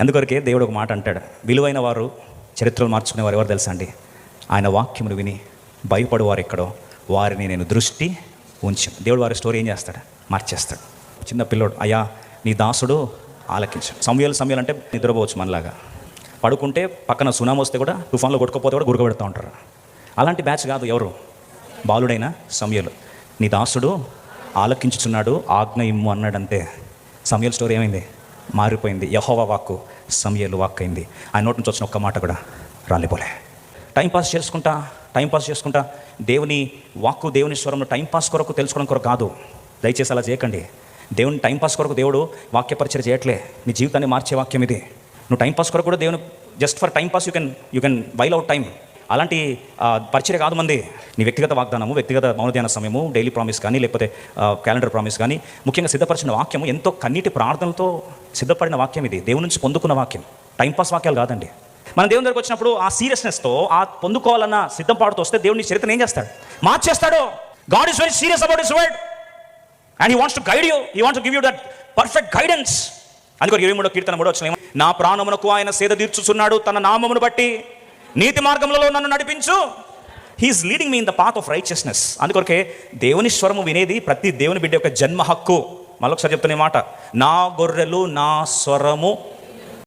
అందుకొరకే దేవుడు ఒక మాట అంటాడు, విలువైన వారు చరిత్రలు మార్చుకునేవారు ఎవరు తెలుసా అండి? ఆయన వాక్యమును విని భయపడువారు ఎక్కడో వారిని నేను దృష్టి ఉంచాను. దేవుడు వారి స్టోరీ ఏం చేస్తాడు? మార్చేస్తాడు. చిన్న పిల్లోడు, అయ్యా నీ దాసుడు ఆలకించు. సమయాలు అంటే నిద్రపోవచ్చు, మనలాగా పడుకుంటే పక్కన సునామీ వస్తే కూడా, తుఫాన్లో కొట్టుకోపోతే కూడా గురకబెడతా ఉంటారు. అలాంటి బ్యాచ్ కాదు ఎవరు, బాలుడైన సమయలు. నీ దాసుడు ఆలకించుచున్నాడు, ఆజ్ఞ ఇమ్ము అన్నాడంతే. సమయలు స్టోరీ ఏమైంది? మారిపోయింది. యెహోవా వాక్కు సమయలు వాక్ అయింది. ఆయన నోటి నుంచి వచ్చిన ఒక్క మాట కూడా రాలిపోలే. టైంపాస్ చేసుకుంటా దేవుని వాక్కు, దేవుని స్వరంలో టైంపాస్ కొరకు తెలుసుకోవడం కొరకు కాదు. దయచేసి అలా చేయకండి. దేవుని టైంపాస్ కొరకు దేవుడు వాక్య పరిచయం చేయట్లే. నీ జీవితాన్ని మార్చే వాక్యం ఇది. నువ్వు టైంపాస్ కొరకు కూడా దేవుని just for timepass you can while out time. అలాంటి పరిచయం కాదు మంది. నీ వ్యక్తిగత వాగ్దానము, వ్యక్తిగత మౌనధ్యాన సమయము, డైలీ ప్రామిస్ కానీ, లేకపోతే క్యాలెండర్ ప్రామిస్ కానీ, ముఖ్యంగా సిద్ధపరిచిన వాక్యము ఎంతో కన్నీటి ప్రార్థనలతో సిద్ధపడిన వాక్యం ఇది. దేవుని నుంచి పొందుకున్న వాక్యం, టైంపాస్ వాక్యాలు కాదండి. మన దేవుని దగ్గరకు వచ్చినప్పుడు ఆ సీరియస్నెస్తో, ఆ పొందుకోవాలన్న సిద్ధం పాడుతూ వస్తే దేవుని చరిత్రను ఏం చేస్తాడు? మార్చేస్తాడు. God is very serious about his word and he wants to guide you. He wants to give you that perfect guidance. అందుకని 23వ కీర్తన 3వ వచనం, నా ప్రాణమునకు ఆయన సేద తీర్చుచున్నాడు, తన నామమును బట్టి నీతి మార్గంలో నన్ను నడిపించు. He's leading me in the path of righteousness. అందుకొరకే దేవుని స్వరము వినేది ప్రతి దేవుని బిడ్డ యొక్క జన్మ హక్కు. మళ్ళొకసారి చెప్తున్న మాట, నా గొర్రెలు నా స్వరము